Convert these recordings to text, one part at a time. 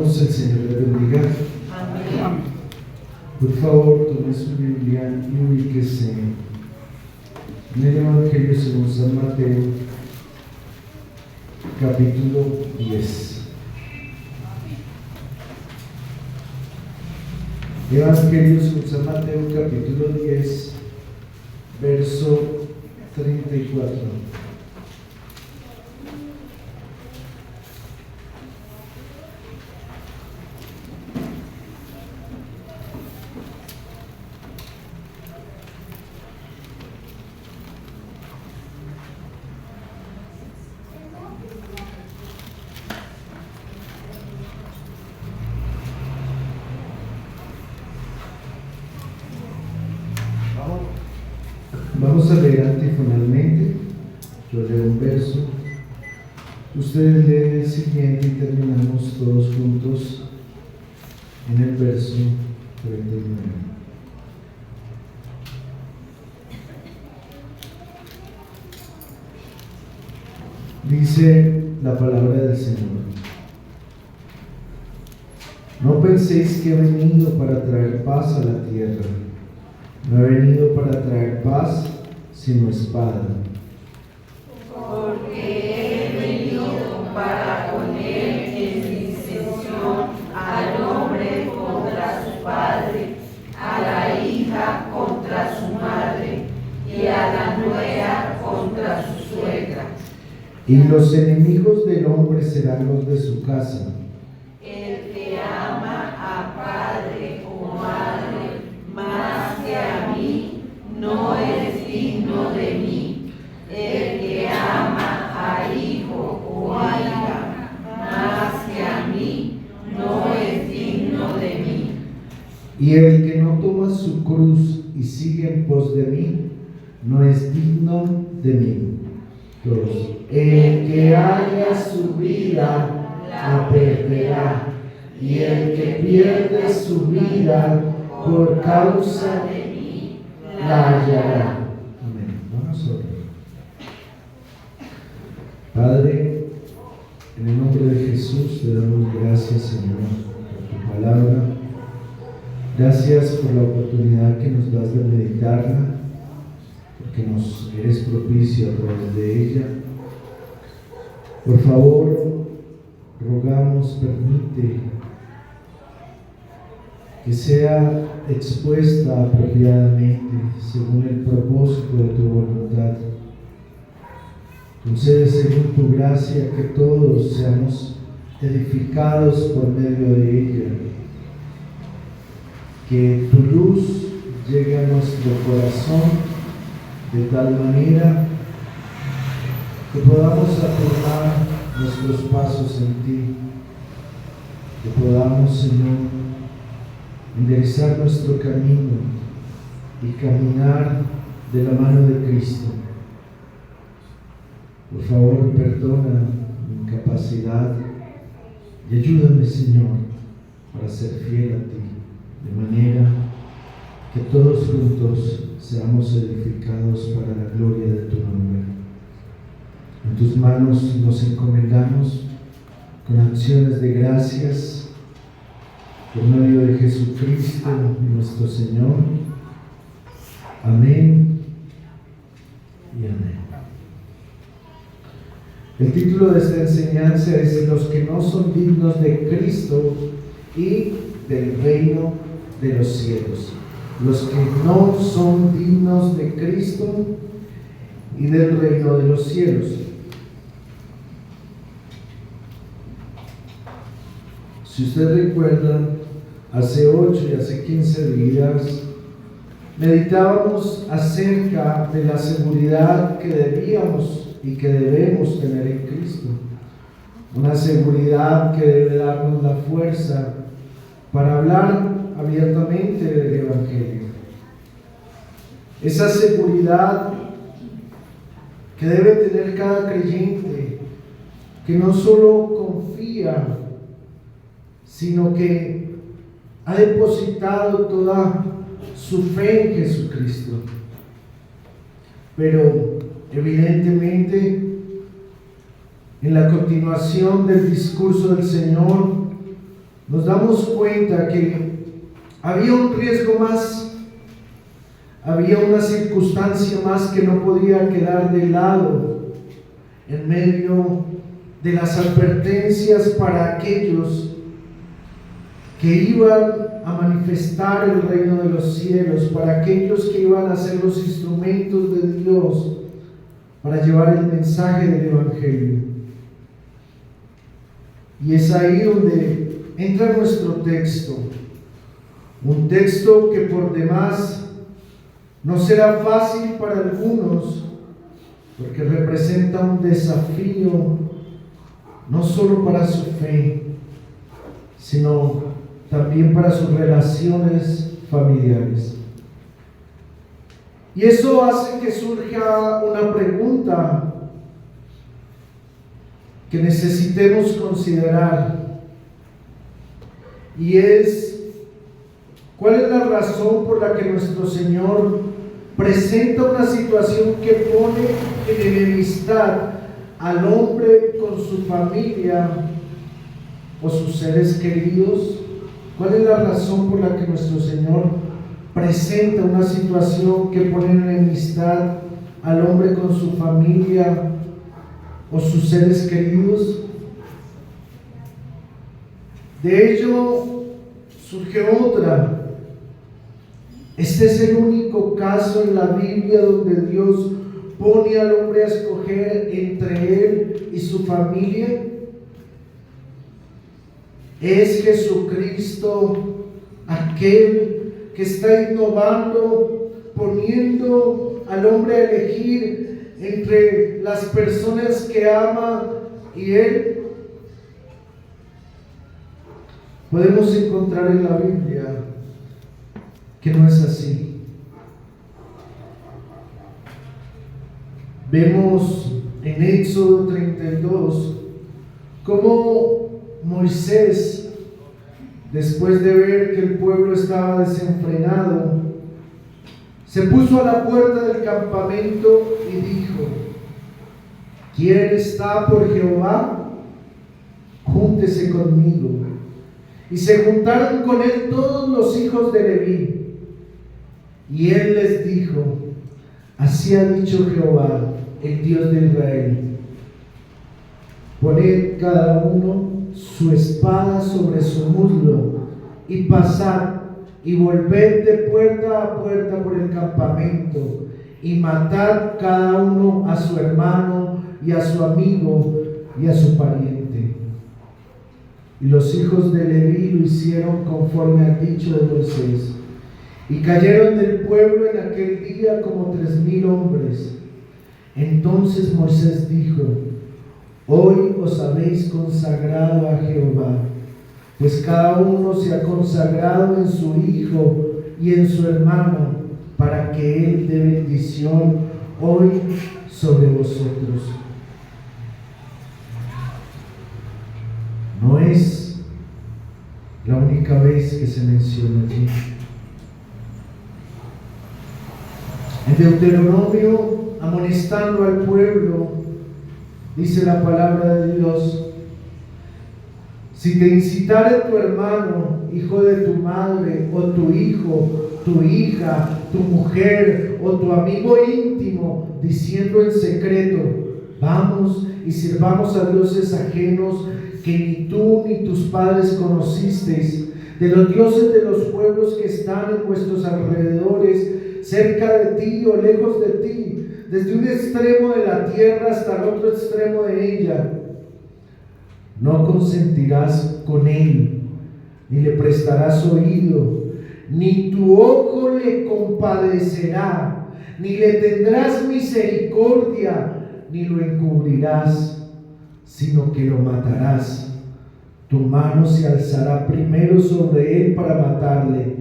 Hermanos, el Señor les bendiga. Amén. Por favor, tome su Biblia y ubíquese en el Evangelio según San Mateo, capítulo 10. Evangelio según San Mateo, capítulo 10, verso 34. Vamos a leer antifonalmente. Yo leo un verso, ustedes leen el siguiente y terminamos todos juntos en el verso 39. Dice la palabra del Señor: no penséis que he venido para traer paz a la tierra. No he venido para traer paz, sino espada. Porque he venido para poner en disensión al hombre contra su padre, a la hija contra su madre, y a la nuera contra su suegra. Y los enemigos del hombre serán los de su casa. El que ama a padre o madre más que a mí, no es digno de mí. El que ama a hijo o a hija más que a mí, no es digno de mí. Y el que no toma su cruz y sigue en pos de mí, no es digno de mí. Todos. El que haya su vida, la perderá. Y el que pierde su vida por causa de mí, la hallará. Amén. Vamos a orar. Padre, en el nombre de Jesús te damos gracias, Señor, por tu palabra. Gracias por la oportunidad que nos das de meditarla, porque nos eres propicio a través de ella. Por favor, rogamos, permite que sea expuesta apropiadamente según el propósito de tu voluntad. Concede, según tu gracia, que todos seamos edificados por medio de ella, que tu luz llegue a nuestro corazón de tal manera que podamos afirmar nuestros pasos en ti, que podamos, Señor, enderezar nuestro camino y caminar de la mano de Cristo. Por favor, perdona mi incapacidad y ayúdame, Señor, para ser fiel a ti, de manera que todos juntos seamos edificados para la gloria de tu nombre. En tus manos nos encomendamos con acciones de gracias por medio de Jesucristo nuestro Señor. Amén y amén. El título de esta enseñanza es Los que no son dignos de Cristo y del reino de los cielos. Los que no son dignos de Cristo y del reino de los cielos. Si usted recuerda, hace 8 y hace 15 días meditábamos acerca de la seguridad que debíamos y que debemos tener en Cristo. Una seguridad que debe darnos la fuerza para hablar abiertamente del Evangelio. Esa seguridad que debe tener cada creyente, que no solo confía, sino que ha depositado toda su fe en Jesucristo. Pero evidentemente, en la continuación del discurso del Señor, nos damos cuenta que había un riesgo más, había una circunstancia más que no podía quedar de lado en medio de las advertencias para aquellos que iban a manifestar el reino de los cielos, para aquellos que iban a ser los instrumentos de Dios para llevar el mensaje del Evangelio. Y es ahí donde entra nuestro texto, un texto que por demás no será fácil para algunos, porque representa un desafío no solo para su fe, sino también para sus relaciones familiares. Y eso hace que surja una pregunta que necesitemos considerar, y es: ¿cuál es la razón por la que nuestro Señor presenta una situación que pone en enemistad al hombre con su familia o sus seres queridos? ¿Cuál es la razón por la que nuestro Señor presenta una situación que pone en enemistad al hombre con su familia o sus seres queridos? De ello surge otra. Este es el único caso en la Biblia donde Dios pone al hombre a escoger entre él y su familia. ¿Es Jesucristo aquel que está innovando, poniendo al hombre a elegir entre las personas que ama y él? Podemos encontrar en la Biblia que no es así. Vemos en Éxodo 32 cómo Moisés, después de ver que el pueblo estaba desenfrenado, se puso a la puerta del campamento y dijo: ¿quién está por Jehová? Júntese conmigo. Y se juntaron con él todos los hijos de Leví. Y él les dijo: así ha dicho Jehová, el Dios de Israel: poned cada uno su espada sobre su muslo y pasad y volved de puerta a puerta por el campamento y matad cada uno a su hermano y a su amigo y a su pariente. Y los hijos de Leví lo hicieron conforme al dicho de Moisés. Y cayeron del pueblo en aquel día como 3,000 hombres. Entonces Moisés dijo: hoy os habéis consagrado a Jehová, pues cada uno se ha consagrado en su hijo y en su hermano, para que él dé bendición hoy sobre vosotros. No es la única vez que se menciona allí. En Deuteronomio, amonestando al pueblo, dice la palabra de Dios: si te incitare tu hermano, hijo de tu madre, o tu hijo, tu hija, tu mujer, o tu amigo íntimo, diciendo en secreto: vamos y sirvamos a dioses ajenos que ni tú ni tus padres conocisteis, de los dioses de los pueblos que están en vuestros alrededores, cerca de ti o lejos de ti, desde un extremo de la tierra hasta el otro extremo de ella, no consentirás con él, ni le prestarás oído, ni tu ojo le compadecerá, ni le tendrás misericordia, ni lo encubrirás, sino que lo matarás. Tu mano se alzará primero sobre él para matarle,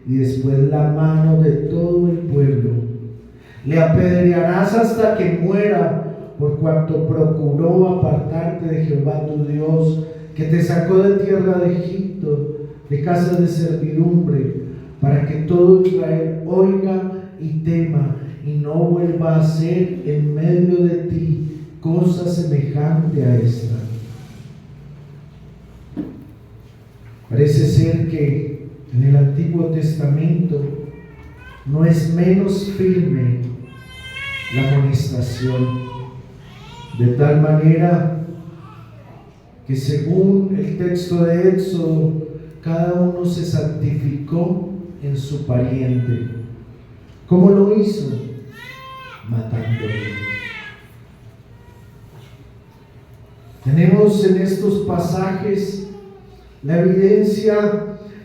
y después la mano de todo el pueblo. Le apedrearás hasta que muera, por cuanto procuró apartarte de Jehová tu Dios, que te sacó de tierra de Egipto, de casa de servidumbre, para que todo Israel oiga y tema, y no vuelva a hacer en medio de ti cosa semejante a esta. Parece ser que en el Antiguo Testamento no es menos firme la amonestación, de tal manera que según el texto de Éxodo, cada uno se santificó en su pariente. ¿Cómo lo hizo? Matándolo. Tenemos en estos pasajes la evidencia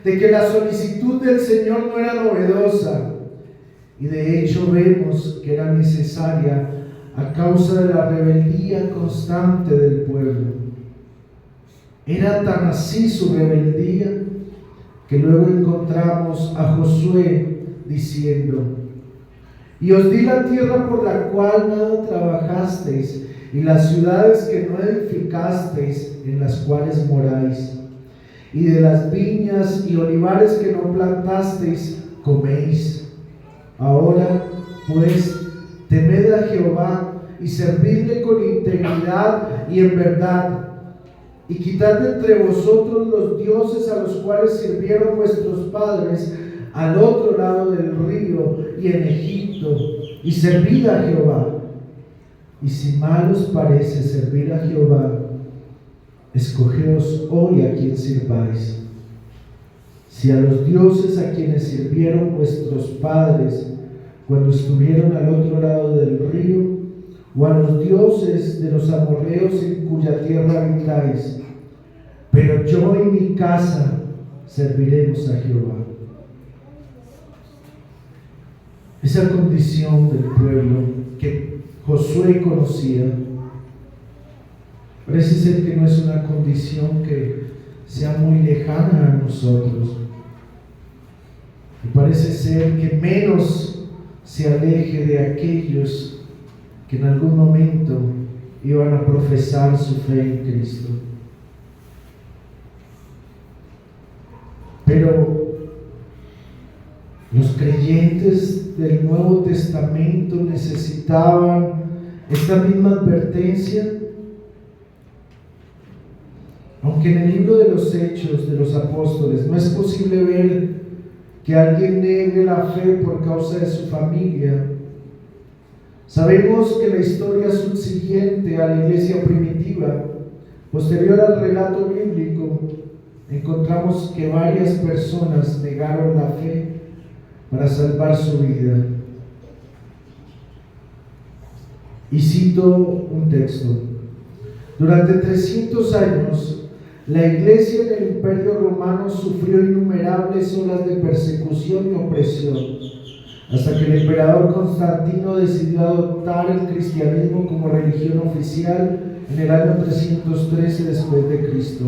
de que la solicitud del Señor no era novedosa, y de hecho vemos que era necesaria a causa de la rebeldía constante del pueblo. Era tan así su rebeldía que luego encontramos a Josué diciendo: y os di la tierra por la cual nada trabajasteis, y las ciudades que no edificasteis, en las cuales moráis, y de las viñas y olivares que no plantasteis, coméis. Ahora pues temed a Jehová y servidle con integridad y en verdad, y quitad de entre vosotros los dioses a los cuales sirvieron vuestros padres al otro lado del río y en Egipto, y servid a Jehová. Y si mal os parece servir a Jehová, escogeos hoy a quien sirváis. Si a los dioses a quienes sirvieron vuestros padres cuando estuvieron al otro lado del río, o a los dioses de los amorreos en cuya tierra habitáis, pero yo y mi casa serviremos a Jehová. Esa condición del pueblo que Josué conocía, parece ser que no es una condición que sea muy lejana a nosotros, y parece ser que menos se aleje de aquellos que en algún momento iban a profesar su fe en Cristo. Pero los creyentes del Nuevo Testamento necesitaban esta misma advertencia. Aunque en el libro de los Hechos de los Apóstoles no es posible ver que alguien niegue la fe por causa de su familia, sabemos que la historia subsiguiente a la iglesia primitiva, posterior al relato bíblico, encontramos que varias personas negaron la fe para salvar su vida. Y cito un texto: durante 300 años, la iglesia en el Imperio Romano sufrió innumerables olas de persecución y opresión, hasta que el emperador Constantino decidió adoptar el cristianismo como religión oficial en el año 313 después de Cristo.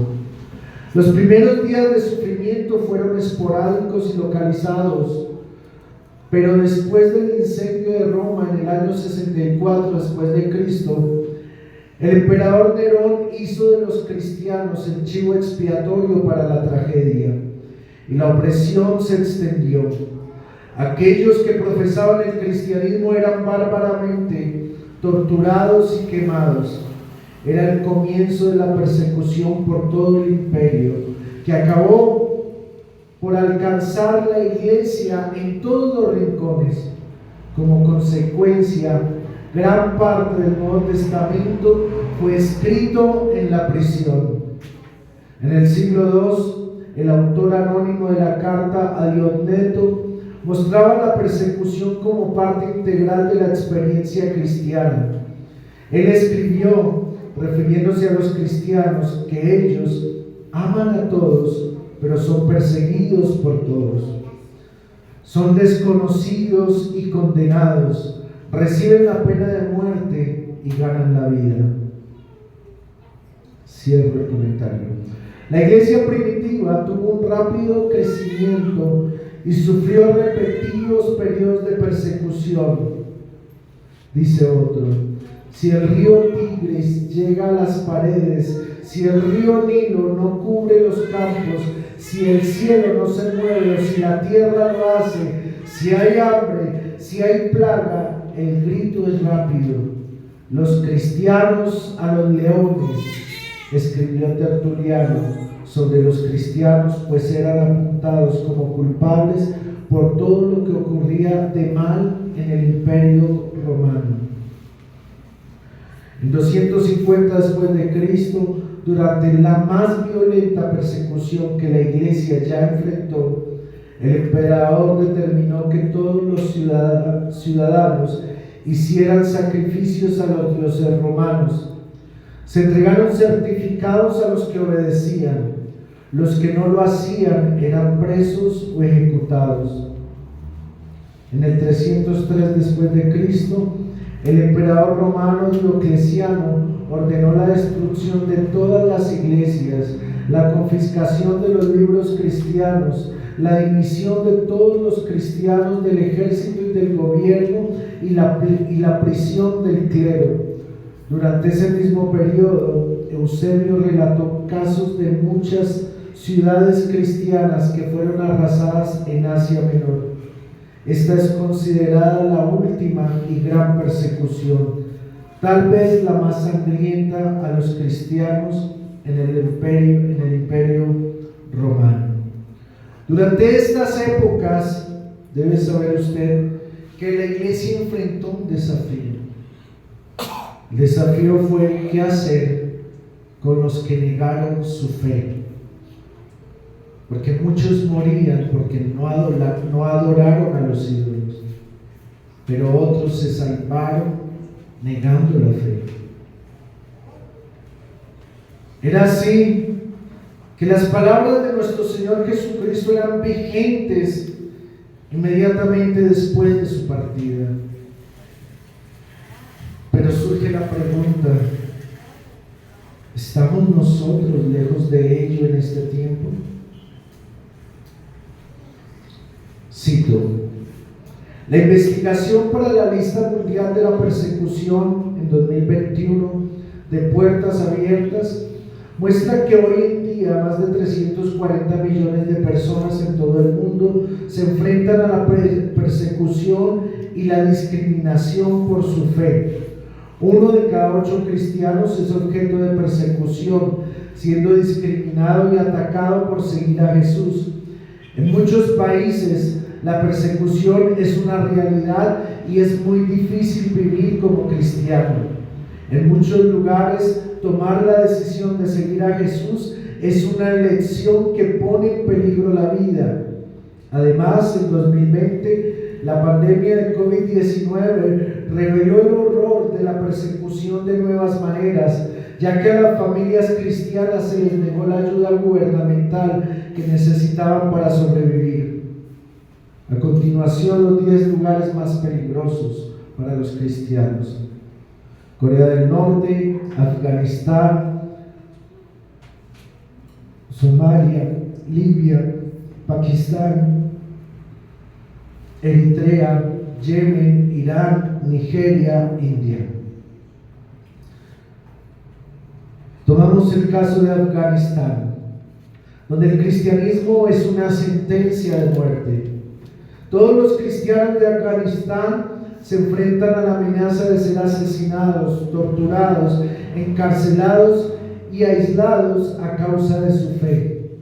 Los primeros días de sufrimiento fueron esporádicos y localizados, pero después del incendio de Roma en el año 64 después de Cristo, el emperador Nerón hizo de los cristianos el chivo expiatorio para la tragedia, y la opresión se extendió. Aquellos que profesaban el cristianismo eran bárbaramente torturados y quemados. Era el comienzo de la persecución por todo el imperio, que acabó por alcanzar la iglesia en todos los rincones. Como consecuencia, gran parte del Nuevo Testamento fue escrito en la prisión. En el siglo II, el autor anónimo de la carta a Diogneto mostraba la persecución como parte integral de la experiencia cristiana. Él escribió, refiriéndose a los cristianos, que ellos aman a todos, pero son perseguidos por todos. Son desconocidos y condenados, reciben la pena de muerte y ganan la vida. Cierro el comentario. La iglesia primitiva tuvo un rápido crecimiento y sufrió repetidos periodos de persecución. Dice otro: si el río Tigris llega a las paredes, si el río Nilo no cubre los campos, si el cielo no se mueve, si la tierra lo hace, si hay hambre, si hay plaga, el grito es rápido. Los cristianos a los leones, escribió Tertuliano, sobre los cristianos, pues eran apuntados como culpables por todo lo que ocurría de mal en el Imperio Romano. En 250 después de Cristo, durante la más violenta persecución que la Iglesia ya enfrentó, el emperador determinó que todos los ciudadanos hicieran sacrificios a los dioses romanos. Se entregaron certificados a los que obedecían. Los que no lo hacían eran presos o ejecutados. En el 303 después de Cristo, el emperador romano Diocleciano ordenó la destrucción de todas las iglesias, la confiscación de los libros cristianos, la dimisión de todos los cristianos del ejército y del gobierno y la prisión del clero. Durante ese mismo periodo, Eusebio relató casos de muchas ciudades cristianas que fueron arrasadas en Asia Menor. Esta es considerada la última y gran persecución, tal vez la más sangrienta a los cristianos en el imperio romano. Durante estas épocas, debe saber usted que la iglesia enfrentó un desafío. El desafío fue qué hacer con los que negaron su fe. Porque muchos morían porque no adoraron a los ídolos, pero otros se salvaron negando la fe. Era así que las palabras de nuestro Señor Jesucristo eran vigentes inmediatamente después de su partida. Pero surge la pregunta: ¿estamos nosotros lejos de ello en este tiempo? Cito: la investigación para la lista mundial de la persecución en 2021 de Puertas Abiertas muestra que hoy en día más de 340 millones de personas en todo el mundo se enfrentan a la persecución y la discriminación por su fe. 1 de cada 8 cristianos es objeto de persecución, siendo discriminado y atacado por seguir a Jesús. En muchos países la persecución es una realidad y es muy difícil vivir como cristiano. En muchos lugares, tomar la decisión de seguir a Jesús es una elección que pone en peligro la vida. Además, en 2020, la pandemia de COVID-19 reveló el horror de la persecución de nuevas maneras, ya que a las familias cristianas se les negó la ayuda gubernamental que necesitaban para sobrevivir. A continuación, los 10 lugares más peligrosos para los cristianos: Corea del Norte, Afganistán, Somalia, Libia, Pakistán, Eritrea, Yemen, Irán, Nigeria, India. Tomamos el caso de Afganistán, donde el cristianismo es una sentencia de muerte. Todos los cristianos de Afganistán se enfrentan a la amenaza de ser asesinados, torturados, encarcelados y aislados a causa de su fe.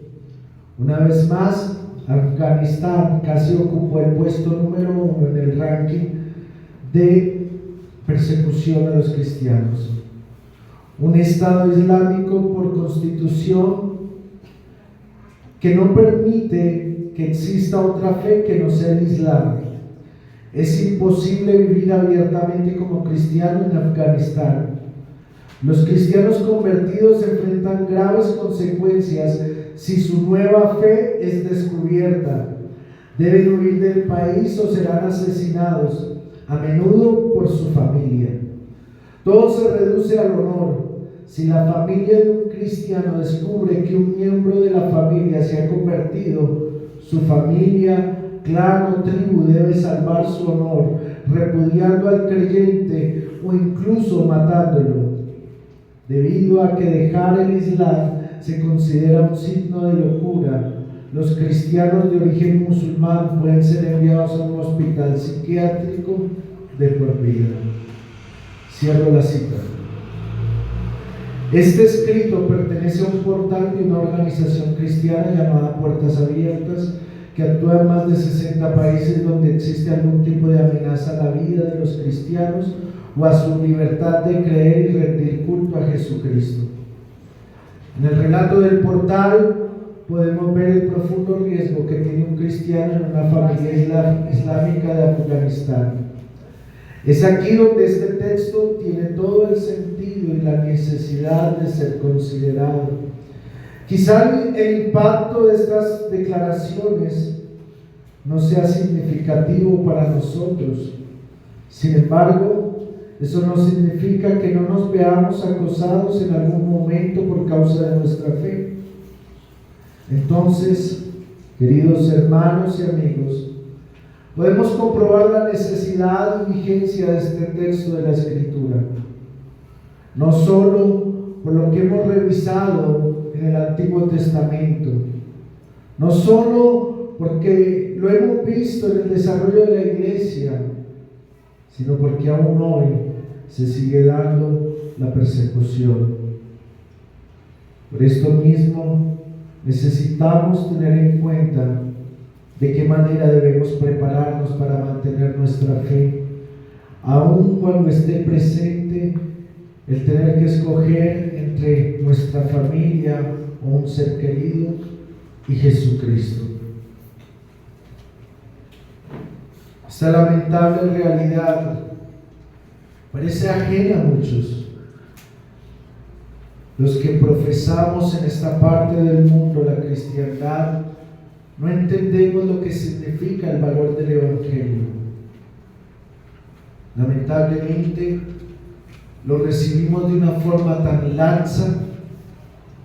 Una vez más, Afganistán casi ocupó el puesto número 1 en el ranking de persecución a los cristianos. Un Estado islámico por constitución que no permite que exista otra fe que no sea el Islam. Es imposible vivir abiertamente como cristiano en Afganistán. Los cristianos convertidos enfrentan graves consecuencias si su nueva fe es descubierta. Deben huir del país o serán asesinados, a menudo por su familia. Todo se reduce al honor. Si la familia de un cristiano descubre que un miembro de la familia se ha convertido, su familia, clan o tribu debe salvar su honor, repudiando al creyente o incluso matándolo. Debido a que dejar el Islam se considera un signo de locura, los cristianos de origen musulmán pueden ser enviados a un hospital psiquiátrico de por vida. Cierro la cita. Este escrito pertenece a un portal de una organización cristiana llamada Puertas Abiertas, que actúa en más de 60 países donde existe algún tipo de amenaza a la vida de los cristianos o a su libertad de creer y rendir culto a Jesucristo. En el relato del portal podemos ver el profundo riesgo que tiene un cristiano en una familia islámica de Afganistán. Es aquí donde este texto tiene todo el sentido y la necesidad de ser considerado. Quizá el impacto de estas declaraciones no sea significativo para nosotros. Sin embargo, eso no significa que no nos veamos acosados en algún momento por causa de nuestra fe. Entonces, queridos hermanos y amigos, podemos comprobar la necesidad y vigencia de este texto de la Escritura, no solo por lo que hemos revisado en el Antiguo Testamento, no solo porque lo hemos visto en el desarrollo de la Iglesia, sino porque aún hoy se sigue dando la persecución. Por esto mismo necesitamos tener en cuenta de qué manera debemos prepararnos para mantener nuestra fe, aun cuando esté presente el tener que escoger entre nuestra familia o un ser querido y Jesucristo. Esta lamentable realidad parece ajena a muchos. Los que profesamos en esta parte del mundo la cristiandad no entendemos lo que significa el valor del Evangelio. Lamentablemente, lo recibimos de una forma tan laxa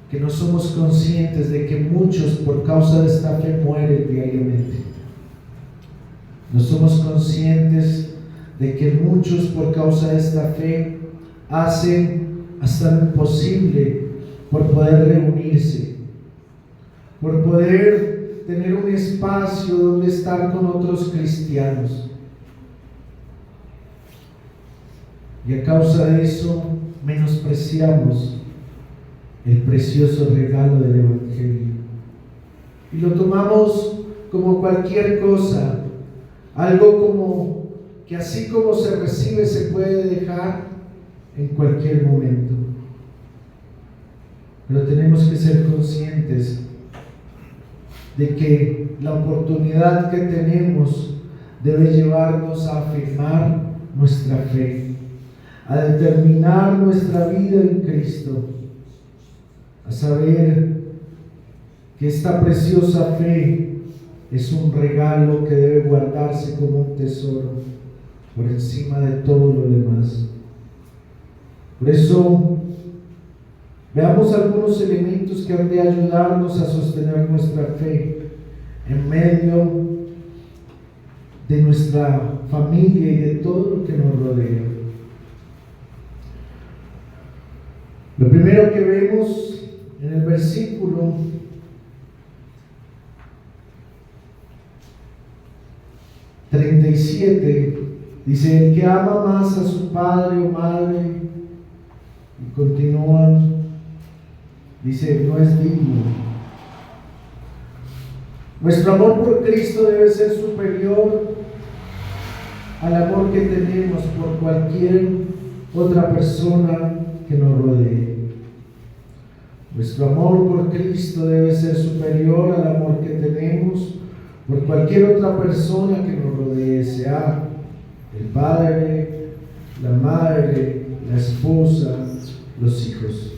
que no somos conscientes de que muchos por causa de esta fe mueren diariamente. No somos conscientes de que muchos por causa de esta fe hacen hasta lo imposible por poder reunirse, por poder tener un espacio donde estar con otros cristianos. Y a causa de eso menospreciamos el precioso regalo del Evangelio y lo tomamos como cualquier cosa, algo como que así como se recibe se puede dejar en cualquier momento. Pero tenemos que ser conscientes de que la oportunidad que tenemos debe llevarnos a afirmar nuestra fe, a determinar nuestra vida en Cristo, a saber que esta preciosa fe es un regalo que debe guardarse como un tesoro por encima de todo lo demás. Por eso, veamos algunos elementos que han de ayudarnos a sostener nuestra fe en medio de nuestra familia y de todo lo que nos rodea. Lo primero que vemos en el versículo 37 dice: el que ama más a su padre o madre, y continúa, dice, no es digno. Nuestro amor por Cristo debe ser superior al amor que tenemos por cualquier otra persona que nos rodee. Nuestro amor por Cristo debe ser superior al amor que tenemos por cualquier otra persona que nos rodee, sea el padre, la madre, la esposa, los hijos.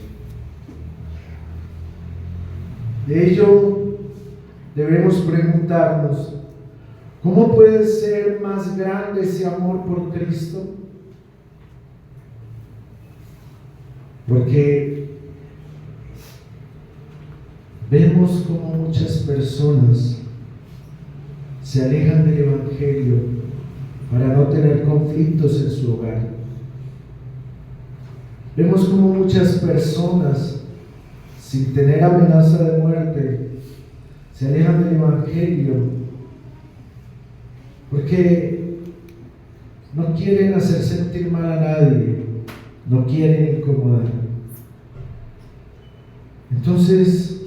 De ello debemos preguntarnos: ¿cómo puede ser más grande ese amor por Cristo? Porque vemos como muchas personas se alejan del Evangelio para no tener conflictos en su hogar. Vemos como muchas personas, sin tener amenaza de muerte, se alejan del Evangelio porque no quieren hacer sentir mal a nadie, no quieren incomodar. Entonces,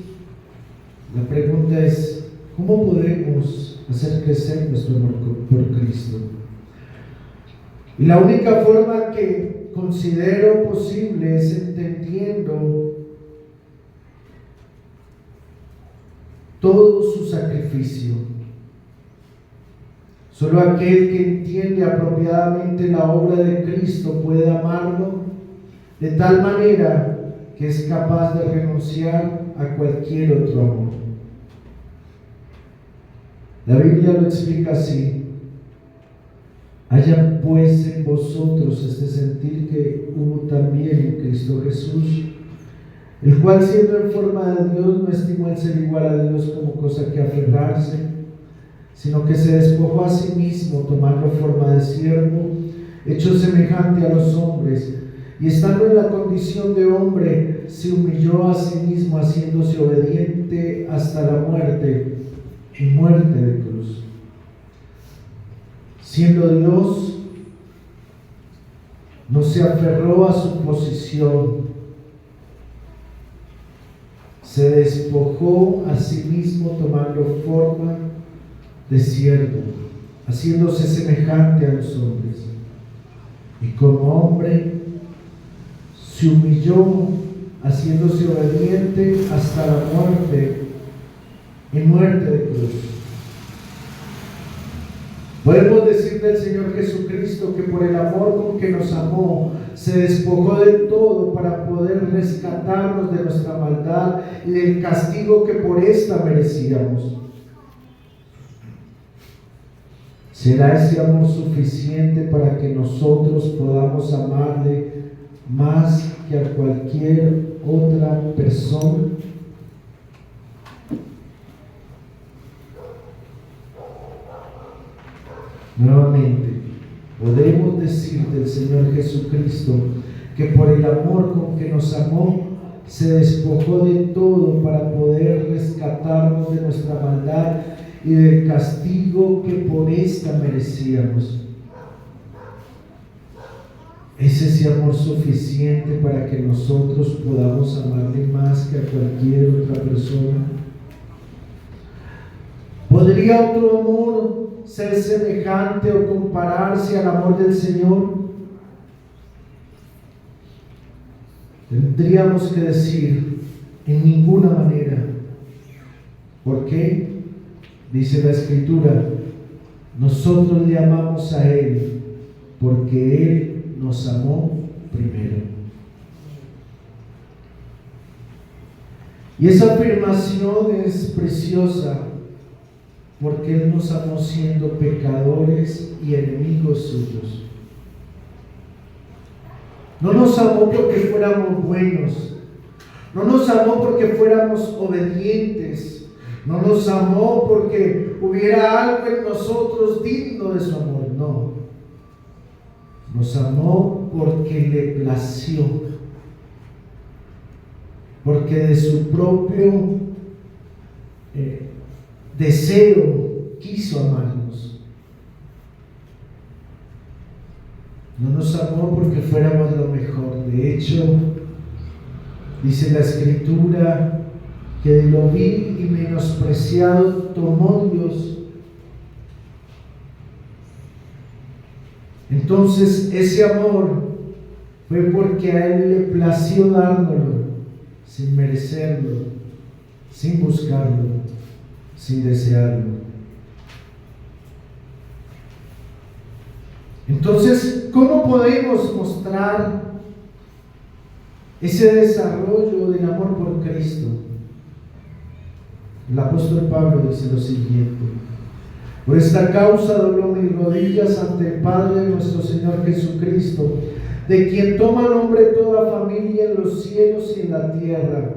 la pregunta es, ¿cómo podemos hacer crecer nuestro amor por Cristo? Y la única forma que considero posible es entendiendo todo su sacrificio. Solo aquel que entiende apropiadamente la obra de Cristo puede amarlo de tal manera que es capaz de renunciar a cualquier otro amor. La Biblia lo explica así: haya pues en vosotros este sentir que hubo también en Cristo Jesús, el cual siendo en forma de Dios no estimó el ser igual a Dios como cosa que aferrarse, sino que se despojó a sí mismo, tomando forma de siervo, hecho semejante a los hombres, y estando en la condición de hombre, se humilló a sí mismo, haciéndose obediente hasta la muerte, y muerte de cruz. Siendo Dios, no se aferró a su posición, se despojó a sí mismo, tomando forma de siervo, haciéndose semejante a los hombres, y como hombre se humilló, haciéndose obediente hasta la muerte y muerte de cruz. Podemos decir del Señor Jesucristo que por el amor con que nos amó, se despojó de todo para poder rescatarnos de nuestra maldad y del castigo que por esta merecíamos. ¿Será ese amor suficiente para que nosotros podamos amarle más que a cualquier otra persona? Nuevamente, podemos decir del Señor Jesucristo que por el amor con que nos amó, se despojó de todo para poder rescatarnos de nuestra maldad y del castigo que por esta merecíamos. ¿Es ese amor suficiente para que nosotros podamos amarle más que a cualquier otra persona? ¿Podría otro amor ser semejante o compararse al amor del Señor? Tendríamos que decir, en ninguna manera. ¿Por qué? Dice la Escritura, nosotros le amamos a Él porque Él nos amó primero. Y esa afirmación es preciosa porque Él nos amó siendo pecadores y enemigos suyos. No nos amó porque fuéramos buenos, no nos amó porque fuéramos obedientes, no nos amó porque hubiera algo en nosotros digno de su amor, no. Nos amó porque le plació, porque de su propio deseo quiso amarnos. No nos amó porque fuéramos lo mejor. De hecho, dice la Escritura que de lo vil y menospreciado tomó Dios. Entonces ese amor fue porque a Él le plació dárnoslo sin merecerlo, sin buscarlo, sin desearlo. Entonces, ¿cómo podemos mostrar ese desarrollo del amor por Cristo? El apóstol Pablo dice lo siguiente: por esta causa doblo mis rodillas ante el Padre de nuestro Señor Jesucristo, de quien toma nombre toda familia en los cielos y en la tierra,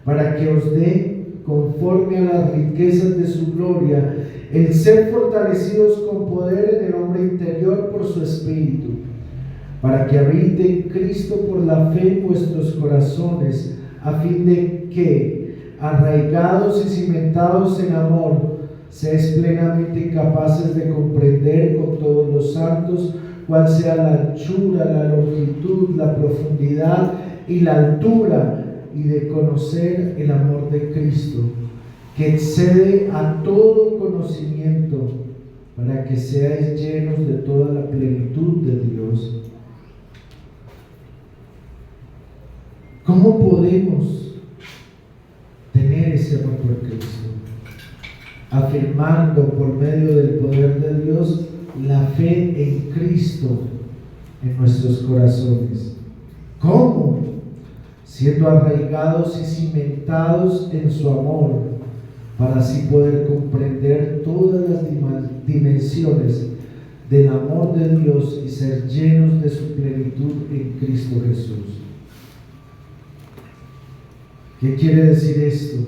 para que os dé, conforme a las riquezas de su gloria, el ser fortalecidos con poder en el hombre interior por su Espíritu, para que habite Cristo por la fe en vuestros corazones, a fin de que, arraigados y cimentados en amor, seáis plenamente capaces de comprender con todos los santos cuál sea la anchura, la longitud, la profundidad y la altura, y de conocer el amor de Cristo, que excede a todo conocimiento, para que seáis llenos de toda la plenitud de Dios. ¿Cómo podemos tener ese amor por Cristo? Afirmando por medio del poder de Dios la fe en Cristo en nuestros corazones. ¿Cómo? Siendo arraigados y cimentados en su amor, para así poder comprender todas las dimensiones del amor de Dios y ser llenos de su plenitud en Cristo Jesús. ¿Qué quiere decir esto?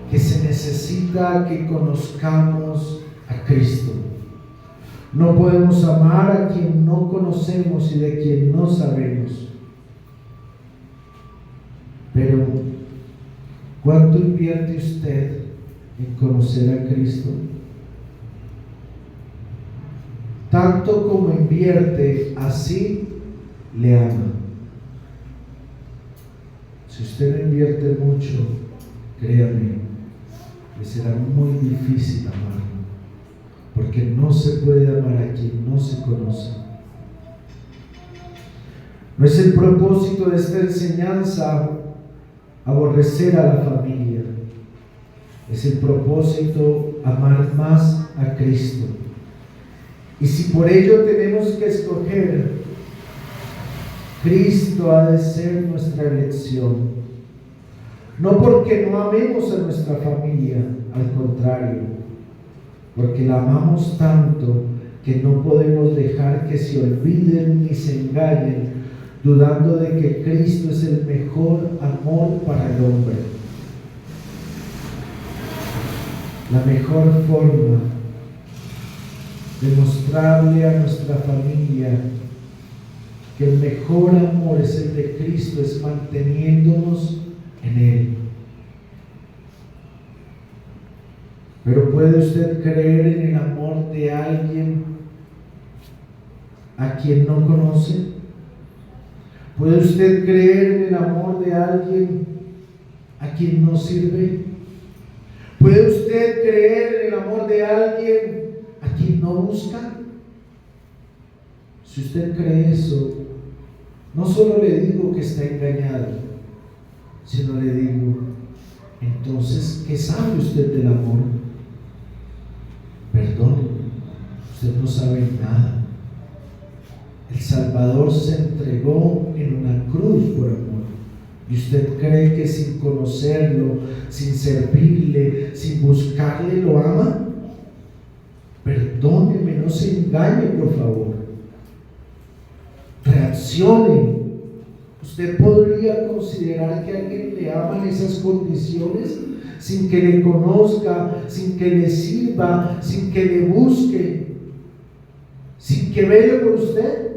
Que se necesita que conozcamos a Cristo. No podemos amar a quien no conocemos y de quien no sabemos. Pero, ¿cuánto invierte usted en conocer a Cristo? Tanto como invierte, así le ama. Si usted no invierte mucho, créame, le será muy difícil amarlo, porque no se puede amar a quien no se conoce. No es el propósito de esta enseñanza aborrecer a la familia. Es el propósito amar más a Cristo. Y si por ello tenemos que escoger, Cristo ha de ser nuestra elección. No porque no amemos a nuestra familia, al contrario, porque la amamos tanto que no podemos dejar que se olviden ni se engañen, dudando de que Cristo es el mejor amor para el hombre. La mejor forma de mostrarle a nuestra familia que el mejor amor es el de Cristo es manteniéndonos en Él. Pero ¿puede usted creer en el amor de alguien a quien no conoce? ¿Puede usted creer en el amor de alguien a quien no sirve? ¿Puede usted creer en el amor de alguien a quien no busca? Si usted cree eso, no solo le digo que está engañado, sino le digo, entonces, ¿qué sabe usted del amor? Perdón, usted no sabe nada. El Salvador se entregó en una cruz por amor. ¿Y usted cree que sin conocerlo, sin servirle, sin buscarle, lo ama? Perdóneme, no se engañe, por favor. Reaccione. ¿Usted podría considerar que alguien le ama en esas condiciones, sin que le conozca, sin que le sirva, sin que le busque, sin que vele por usted?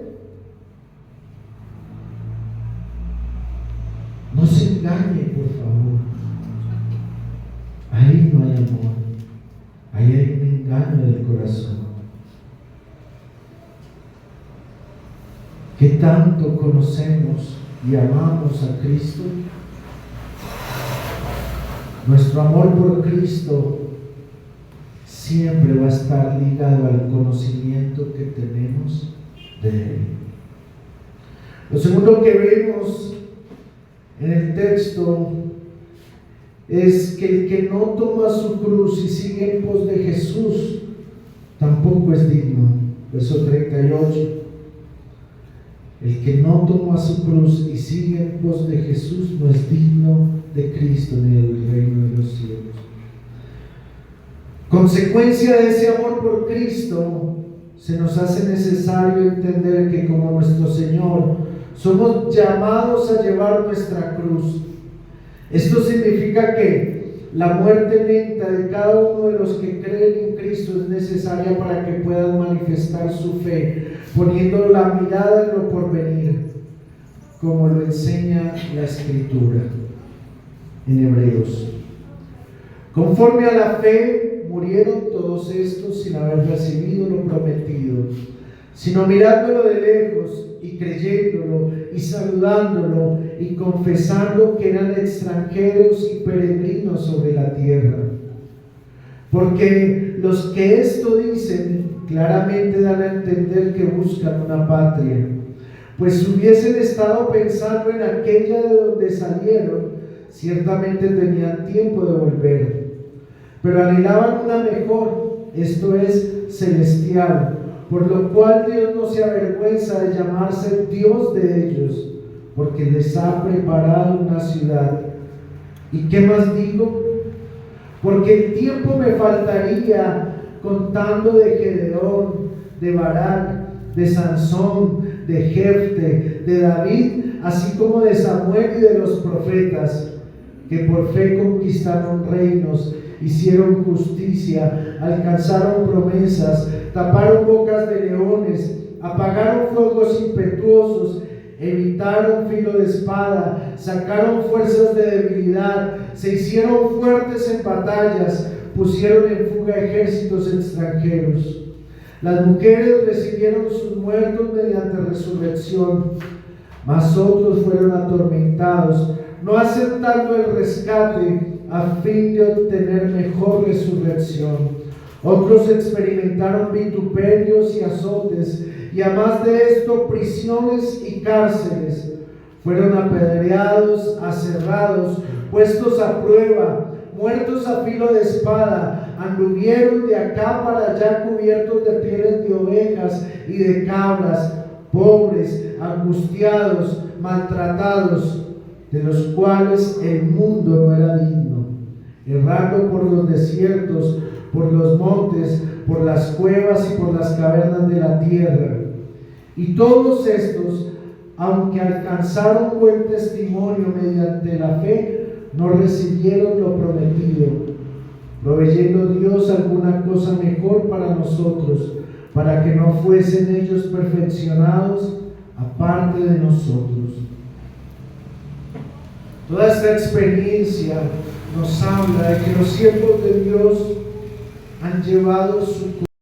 No se engañe, por favor. Ahí no hay amor. Ahí hay un engaño del corazón. ¿Qué tanto conocemos y amamos a Cristo? Nuestro amor por Cristo siempre va a estar ligado al conocimiento que tenemos de Él. Lo segundo que vemos en el texto es que el que no toma su cruz y sigue en pos de Jesús tampoco es digno. Verso 38. El que no toma su cruz y sigue en pos de Jesús no es digno de Cristo ni del reino de los cielos. Consecuencia de ese amor por Cristo, se nos hace necesario entender que como nuestro Señor somos llamados a llevar nuestra cruz. Esto significa que la muerte lenta de cada uno de los que creen en Cristo es necesaria para que puedan manifestar su fe, poniendo la mirada en lo porvenir, como lo enseña la Escritura en Hebreos. Conforme a la fe, murieron todos estos sin haber recibido lo prometido, sino mirándolo de lejos y creyéndolo y saludándolo y confesando que eran extranjeros y peregrinos sobre la tierra. Porque los que esto dicen claramente dan a entender que buscan una patria, pues si hubiesen estado pensando en aquella de donde salieron, ciertamente tenían tiempo de volver, pero anhelaban una mejor, esto es, celestial, por lo cual Dios no se avergüenza de llamarse Dios de ellos, porque les ha preparado una ciudad. ¿Y qué más digo? Porque el tiempo me faltaría contando de Gedeón, de Barak, de Sansón, de Jefte, de David, así como de Samuel y de los profetas, que por fe conquistaron reinos, hicieron justicia, alcanzaron promesas, taparon bocas de leones, apagaron fuegos impetuosos, evitaron filo de espada, sacaron fuerzas de debilidad, se hicieron fuertes en batallas, pusieron en fuga ejércitos extranjeros. Las mujeres recibieron sus muertos mediante resurrección, mas otros fueron atormentados, no aceptando el rescate a fin de obtener mejor resurrección. Otros experimentaron vituperios y azotes, y además de esto prisiones y cárceles. Fueron apedreados, aserrados, puestos a prueba, muertos a filo de espada, anduvieron de acá para allá cubiertos de pieles de ovejas y de cabras, pobres, angustiados, maltratados, de los cuales el mundo no era digno, errando por los desiertos, por los montes, por las cuevas y por las cavernas de la tierra. Y todos estos, aunque alcanzaron buen testimonio mediante la fe, no recibieron lo prometido, proveyendo Dios alguna cosa mejor para nosotros, para que no fuesen ellos perfeccionados aparte de nosotros. Toda esta experiencia nos habla de que los siervos de Dios han llevado su